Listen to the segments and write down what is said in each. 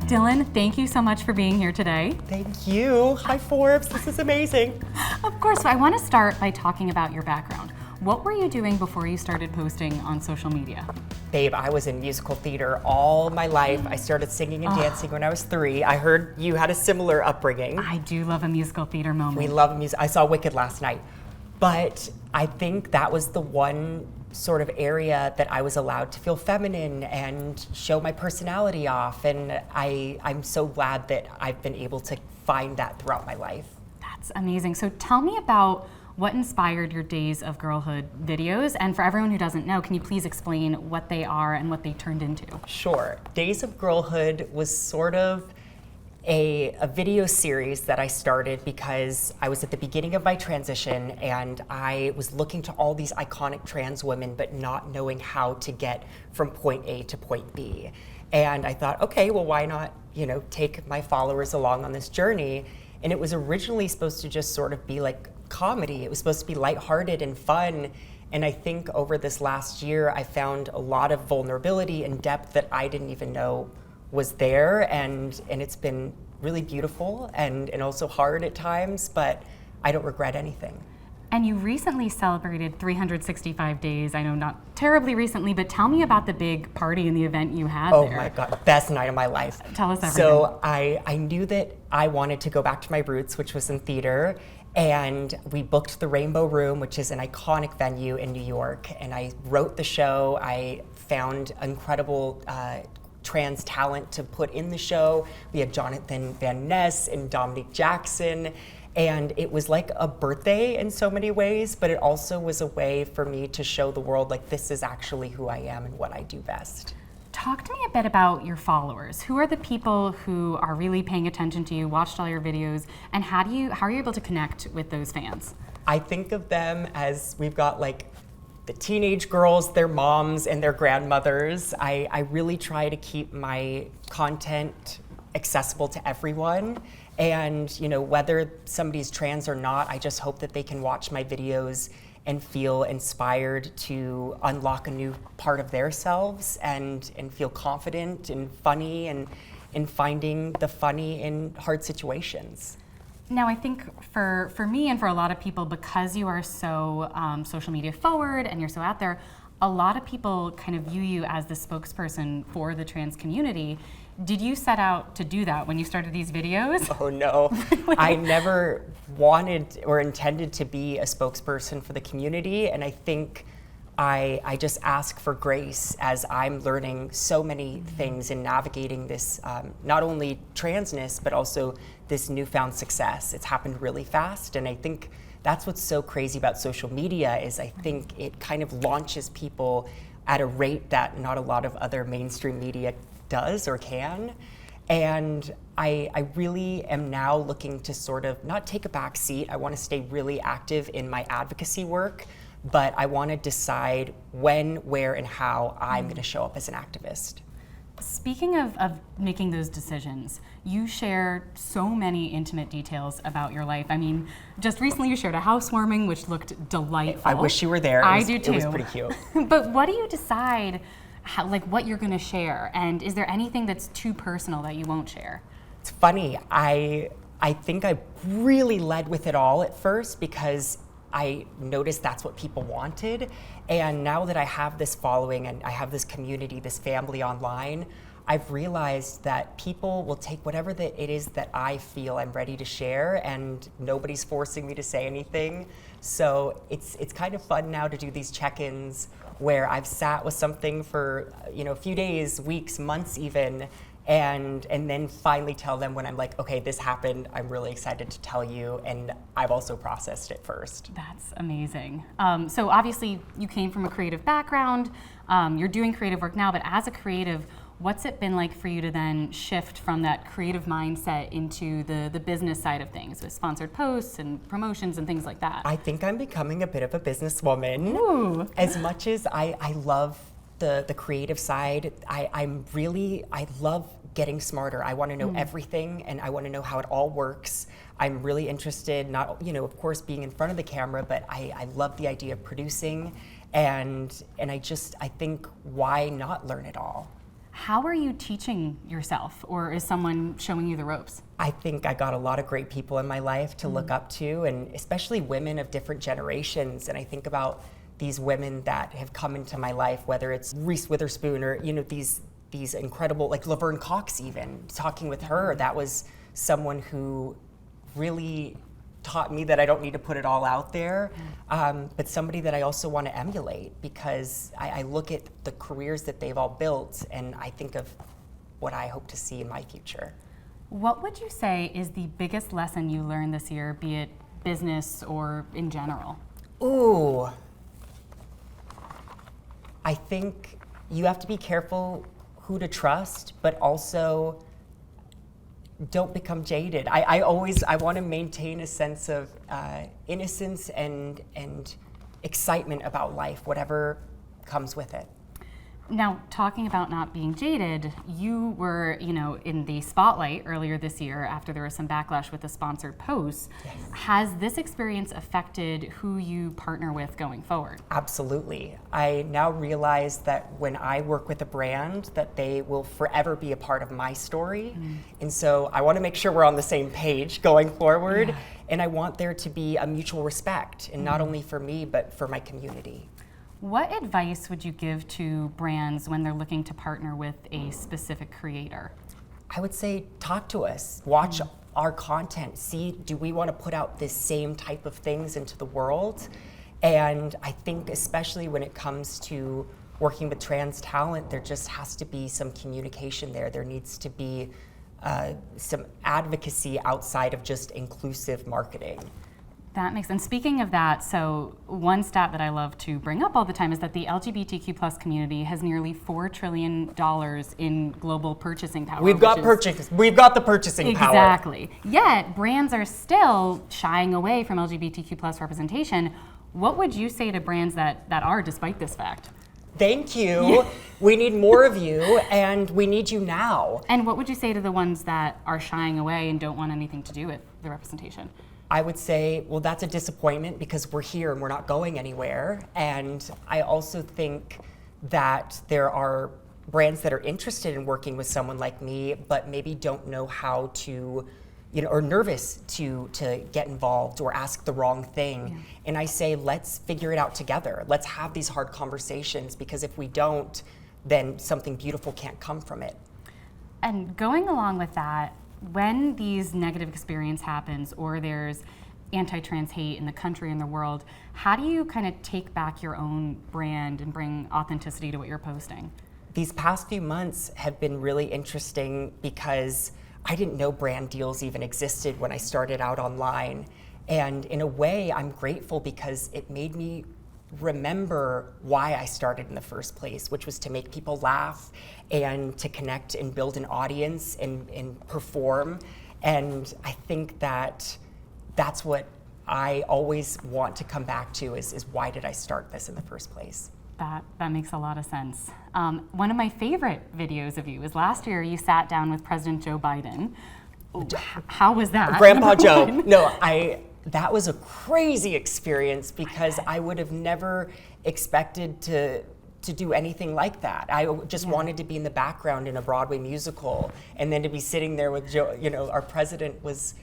Dylan, thank you so much for being here today. Thank you. Hi, Forbes. This is amazing. Of course, so I want to start by talking about your background. What were you doing before you started posting on social media? Babe, I was in musical theater all my life. I started singing and dancing when I was 3. I heard you had a similar upbringing. I do love a musical theater moment. We love music. I saw Wicked last night. But I think that was the one sort of area that I was allowed to feel feminine and show my personality off. And I'm so glad that I've been able to find that throughout my life. That's amazing. So tell me about what inspired your Days of Girlhood videos. And for everyone who doesn't know, can you please explain what they are and what they turned into? Sure. Days of Girlhood was sort of a video series that I started because I was at the beginning of my transition and I was looking to all these iconic trans women but not knowing how to get from point A to point B. And I thought, okay, well, why not, take my followers along on this journey? And it was originally supposed to just sort of be like comedy. It was supposed to be lighthearted and fun. And I think over this last year, I found a lot of vulnerability and depth that I didn't even know was there, and it's been really beautiful and also hard at times, but I don't regret anything. And you recently celebrated 365 days. I know not terribly recently, but tell me about the big party and the event you had there. Oh my God, best night of my life. Tell us everything. So I knew that I wanted to go back to my roots, which was in theater, and we booked the Rainbow Room, which is an iconic venue in New York, and I wrote the show. I found incredible trans talent to put in the show. We had Jonathan Van Ness and Dominique Jackson, and it was like a birthday in so many ways, but it also was a way for me to show the world, like, this is actually who I am and what I do best. Talk to me a bit about your followers. Who are the people who are really paying attention to you, watched all your videos, and how are you able to connect with those fans? I think of them as we've got like the teenage girls, their moms, and their grandmothers. I really try to keep my content accessible to everyone. And whether somebody's trans or not, I just hope that they can watch my videos and feel inspired to unlock a new part of their selves and feel confident and funny and finding the funny in hard situations. Now, I think for me and for a lot of people, because you are so social media forward and you're so out there, a lot of people kind of view you as the spokesperson for the trans community. Did you set out to do that when you started these videos? Oh no, Really? I never wanted or intended to be a spokesperson for the community, and I think I just ask for grace as I'm learning so many things and navigating this, not only transness, but also this newfound success. It's happened really fast, and I think that's what's so crazy about social media is I think it kind of launches people at a rate that not a lot of other mainstream media does or can. And I really am now looking to sort of not take a back seat. I want to stay really active in my advocacy work, but I want to decide when, where, and how I'm going to show up as an activist. Speaking of making those decisions, you share so many intimate details about your life. I mean, just recently you shared a housewarming, which looked delightful. I wish you were there. I do too. It was pretty cute. But what do you decide, what you're going to share? And is there anything that's too personal that you won't share? It's funny. I think I really led with it all at first because I noticed that's what people wanted. And now that I have this following and I have this community, this family online, I've realized that people will take whatever that it is that I feel I'm ready to share, and nobody's forcing me to say anything. So it's kind of fun now to do these check-ins where I've sat with something for a few days, weeks, months even, and then finally tell them when I'm like, okay, this happened, I'm really excited to tell you, and I've also processed it first. That's amazing. So obviously you came from a creative background, you're doing creative work now, but as a creative, what's it been like for you to then shift from that creative mindset into the business side of things with sponsored posts and promotions and things like that? I think I'm becoming a bit of a businesswoman. Ooh. As much as I love the creative side, I love getting smarter. I want to know everything, and I want to know how it all works. I'm really interested, not, of course, being in front of the camera, but I love the idea of producing, and I think, why not learn it all? How are you teaching yourself, or is someone showing you the ropes? I think I got a lot of great people in my life to look up to, and especially women of different generations. And I think about these women that have come into my life, whether it's Reese Witherspoon or these incredible, like Laverne Cox. Even talking with her, that was someone who really taught me that I don't need to put it all out there, but somebody that I also want to emulate, because I look at the careers that they've all built and I think of what I hope to see in my future. What would you say is the biggest lesson you learned this year, be it business or in general? Ooh, I think you have to be careful who to trust, but also don't become jaded. I want to maintain a sense of innocence and excitement about life, whatever comes with it. Now, talking about not being jaded, you were, in the spotlight earlier this year after there was some backlash with the sponsored posts. Yes. Has this experience affected who you partner with going forward? Absolutely. I now realize that when I work with a brand, that they will forever be a part of my story. And so I want to make sure we're on the same page going forward. Yeah. And I want there to be a mutual respect, and not only for me, but for my community. What advice would you give to brands when they're looking to partner with a specific creator? I would say talk to us, watch our content, see, do we want to put out this same type of things into the world? And I think especially when it comes to working with trans talent, there just has to be some communication there. There needs to be some advocacy outside of just inclusive marketing. That makes sense. Speaking of that, so one stat that I love to bring up all the time is that the LGBTQ plus community has nearly $4 trillion in global purchasing power. We've got the purchasing power. Exactly. Yet brands are still shying away from LGBTQ plus representation. What would you say to brands that are, despite this fact? Thank you. We need more of you, and we need you now. And what would you say to the ones that are shying away and don't want anything to do with the representation? I would say, well, that's a disappointment because we're here and we're not going anywhere. And I also think that there are brands that are interested in working with someone like me, but maybe don't know how to, or nervous to get involved or ask the wrong thing. Yeah. And I say, let's figure it out together. Let's have these hard conversations, because if we don't, then something beautiful can't come from it. And going along with that, when these negative experience happens or there's anti-trans hate in the country and the world, how do you kind of take back your own brand and bring authenticity to what you're posting? These past few months have been really interesting because I didn't know brand deals even existed when I started out online. And in a way, I'm grateful because it made me remember why I started in the first place, which was to make people laugh and to connect and build an audience and perform. And I think that that's what I always want to come back to is why did I start this in the first place? That makes a lot of sense. One of my favorite videos of you was last year you sat down with President Joe Biden. How was that? Grandpa Joe. No, that was a crazy experience because I would have never expected to do anything like that. I just wanted to be in the background in a Broadway musical, and then to be sitting there with Joe, our president, was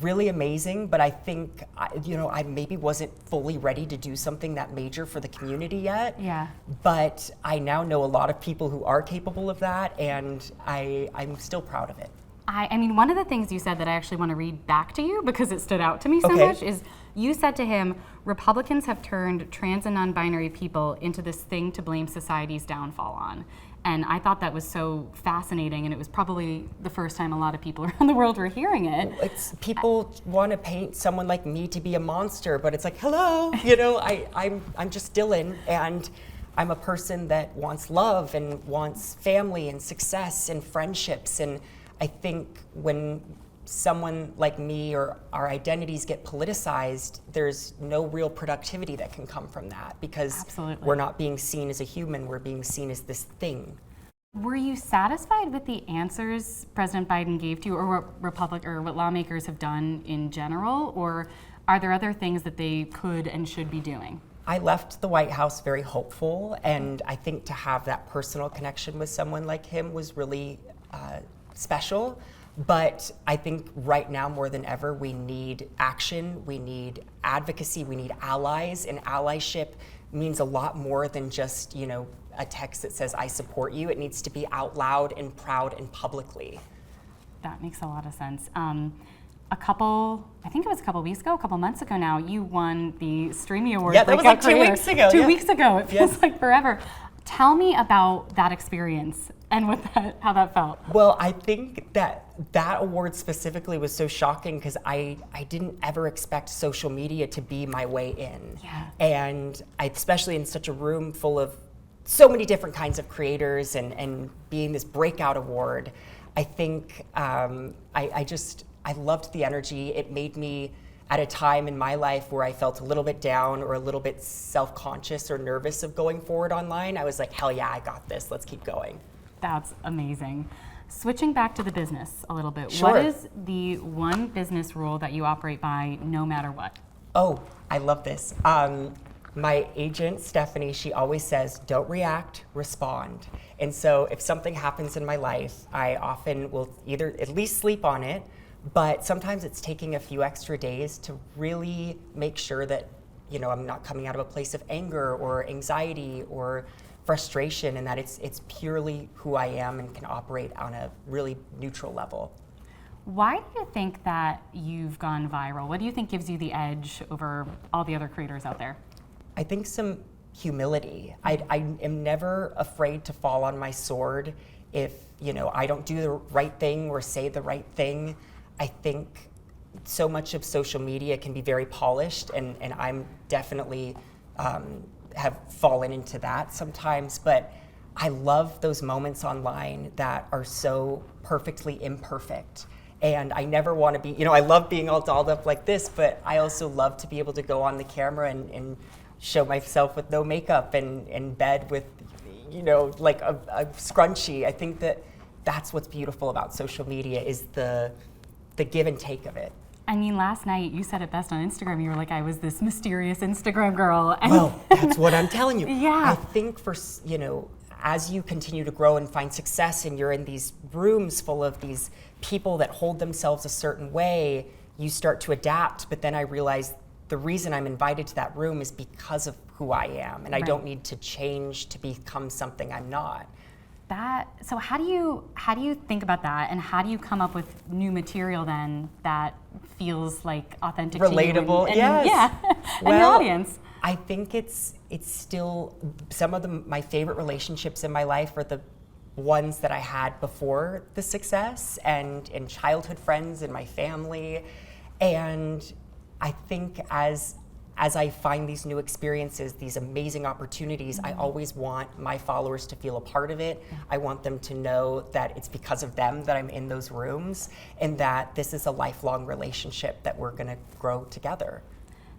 really amazing. But I think, I maybe wasn't fully ready to do something that major for the community yet. Yeah. But I now know a lot of people who are capable of that, and I'm still proud of it. I mean, one of the things you said that I actually want to read back to you because it stood out to me so much is you said to him, Republicans have turned trans and non-binary people into this thing to blame society's downfall on. And I thought that was so fascinating, and it was probably the first time a lot of people around the world were hearing it. People want to paint someone like me to be a monster, but it's like, hello, I'm just Dylan, and I'm a person that wants love and wants family and success and friendships. And I think when someone like me or our identities get politicized, there's no real productivity that can come from that because we're not being seen as a human, we're being seen as this thing. Were you satisfied with the answers President Biden gave to you, or what lawmakers have done in general, or are there other things that they could and should be doing? I left the White House very hopeful, and I think to have that personal connection with someone like him was really special. But I think right now more than ever, we need action, we need advocacy, we need allies, and allyship means a lot more than just, a text that says, I support you. It needs to be out loud and proud and publicly. That makes a lot of sense. I think it was a couple months ago now, you won the Streamy Award. Yeah, that was like 2 weeks ago. 2 weeks ago, it feels like forever. Tell me about that experience and how that felt. Well, I think that award specifically was so shocking because I didn't ever expect social media to be my way in. Yeah. And especially in such a room full of so many different kinds of creators and being this breakout award, I think I loved the energy. It made me, at a time in my life where I felt a little bit down or a little bit self-conscious or nervous of going forward online, I was like, hell yeah, I got this. Let's keep going. That's amazing. Switching back to the business a little bit, Sure. What is the one business rule that you operate by no matter what? Oh, I love this. My agent, Stephanie, she always says, don't react, respond. And so if something happens in my life, I often will either at least sleep on it, but sometimes it's taking a few extra days to really make sure that, I'm not coming out of a place of anger or anxiety or frustration, and that it's purely who I am and can operate on a really neutral level. Why do you think that you've gone viral? What do you think gives you the edge over all the other creators out there? I think some humility. I am never afraid to fall on my sword if, I don't do the right thing or say the right thing. I think so much of social media can be very polished, and I'm definitely have fallen into that sometimes, but I love those moments online that are so perfectly imperfect. And I never want to be, I love being all dolled up like this, but I also love to be able to go on the camera and show myself with no makeup and in bed with, like a scrunchie. I think that's what's beautiful about social media is the give and take of it. I mean, last night you said it best on Instagram. You were like, I was this mysterious Instagram girl. And well, that's what I'm telling you. Yeah. I think as you continue to grow and find success and you're in these rooms full of these people that hold themselves a certain way, you start to adapt. But then I realized the reason I'm invited to that room is because of who I am. And I don't need to change to become something I'm not. So how do you think about that, and how do you come up with new material then that feels like authentic relatable to you yes. and your audience? I think it's still some of my favorite relationships in my life are the ones that I had before the success and childhood friends and my family. And I think as I find these new experiences, these amazing opportunities, I always want my followers to feel a part of it. I want them to know that it's because of them that I'm in those rooms and that this is a lifelong relationship that we're gonna grow together.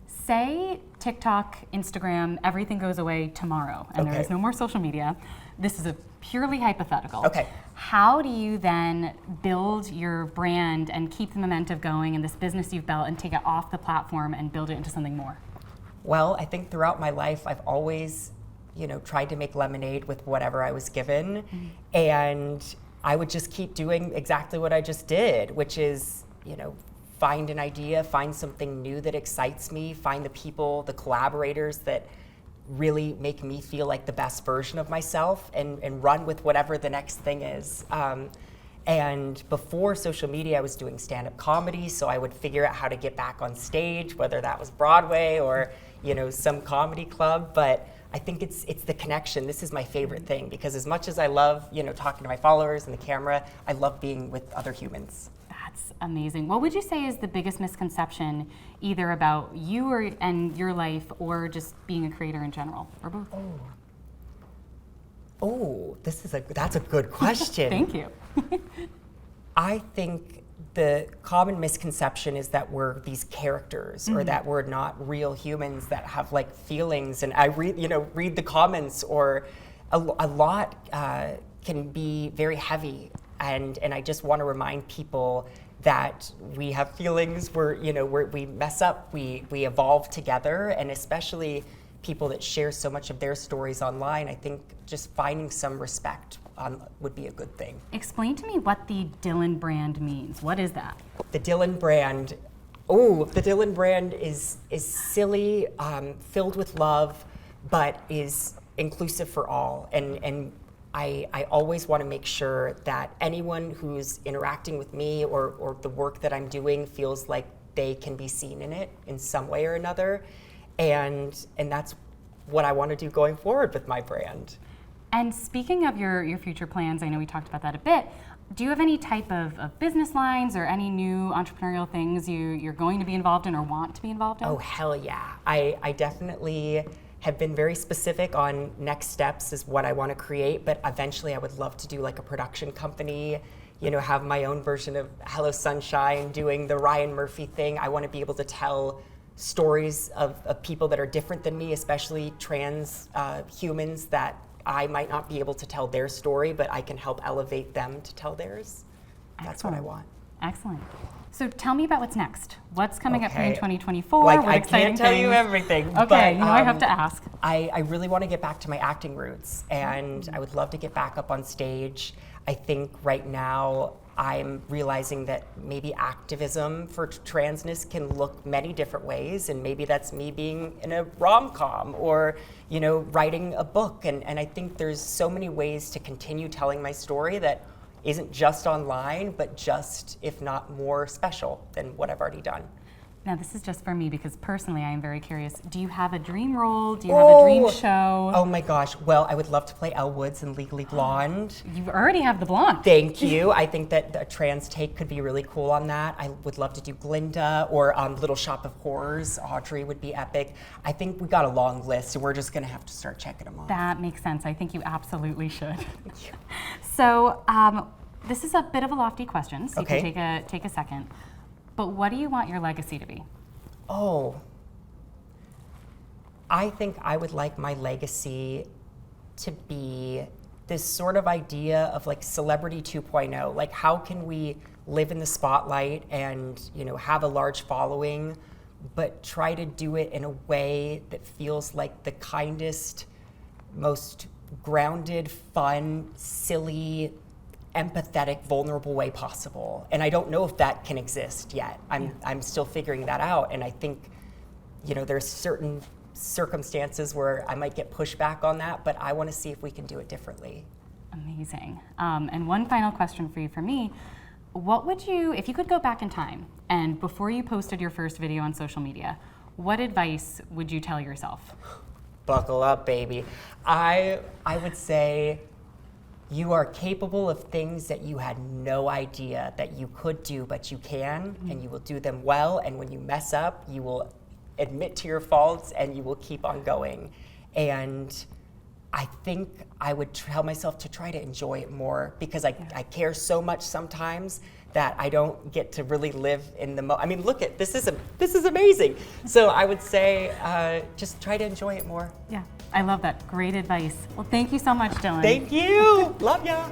Say TikTok, Instagram, everything goes away tomorrow and there is no more social media. This is a purely hypothetical. Okay. How do you then build your brand and keep the momentum going in this business you've built and take it off the platform and build it into something more? Well, I think throughout my life, I've always, tried to make lemonade with whatever I was given. And I would just keep doing exactly what I just did, which is, find an idea, find something new that excites me, find the people, the collaborators that really make me feel like the best version of myself and run with whatever the next thing is. And before social media, I was doing stand-up comedy, so I would figure out how to get back on stage, whether that was Broadway or some comedy club. But I think it's the connection. This is my favorite thing because as much as I love talking to my followers and the camera, I love being with other humans. That's amazing. What would you say is the biggest misconception, either about you and your life, or just being a creator in general, or both? Oh, that's a good question. Thank you. I think the common misconception is that we're these characters or that we're not real humans that have like feelings. And I read the comments, or a lot can be very heavy. And I just want to remind people that we have feelings. We mess up. We evolve together, and especially people that share so much of their stories online, I think just finding some respect would be a good thing. Explain to me what the Dylan brand means. What is that? The Dylan brand, the Dylan brand is silly, filled with love, but is inclusive for all. And I always want to make sure that anyone who's interacting with me or the work that I'm doing feels like they can be seen in it in some way or another. And that's what I want to do going forward with my brand. And speaking of your future plans, I know we talked about that a bit. Do you have any type of business lines or any new entrepreneurial things you're going to be involved in or want to be involved in? Oh, hell yeah. I definitely have been very specific on next steps is what I want to create, but eventually I would love to do like a production company, have my own version of Hello Sunshine, doing the Ryan Murphy thing. I want to be able to tell stories of people that are different than me, especially trans humans that I might not be able to tell their story, but I can help elevate them to tell theirs. That's what I want. Excellent. So tell me about what's next. What's coming up for you in 2024? Like, what I exciting can't tell things? you everything. Okay, but, I have to ask. I really want to get back to my acting roots, and I would love to get back up on stage. I think right now I'm realizing that maybe activism for transness can look many different ways, and maybe that's me being in a rom-com or writing a book, and I think there's so many ways to continue telling my story that isn't just online, but just, if not more special than what I've already done. Now, this is just for me because personally I am very curious. Do you have a dream role? Do you have a dream show? Oh my gosh. Well, I would love to play Elle Woods in Legally Blonde. You already have the blonde. Thank you. I think that a trans take could be really cool on that. I would love to do Glinda or Little Shop of Horrors. Audrey would be epic. I think we got a long list, and we're just going to have to start checking them off. That makes sense. I think you absolutely should. So this is a bit of a lofty question, so Okay. you can take a second. But what do you want your legacy to be? Oh, I think I would like my legacy to be this sort of idea of like celebrity 2.0. Like, how can we live in the spotlight and have a large following, but try to do it in a way that feels like the kindest, most grounded, fun, silly, empathetic, vulnerable way possible. And I don't know if that can exist yet. I'm still figuring that out. And I think, there's certain circumstances where I might get pushback on that, but I want to see if we can do it differently. Amazing. And one final question for you from me. What would you, if you could go back in time and before you posted your first video on social media, what advice would you tell yourself? Buckle up, baby. I would say, you are capable of things that you had no idea that you could do, but you can, and you will do them well. And when you mess up, you will admit to your faults and you will keep on going. And I think I would tell myself to try to enjoy it more, because I care so much sometimes that I don't get to really live in the moment. I mean, look at this is amazing. So I would say just try to enjoy it more. Yeah, I love that. Great advice. Well, thank you so much, Dylan. Thank you. Love ya.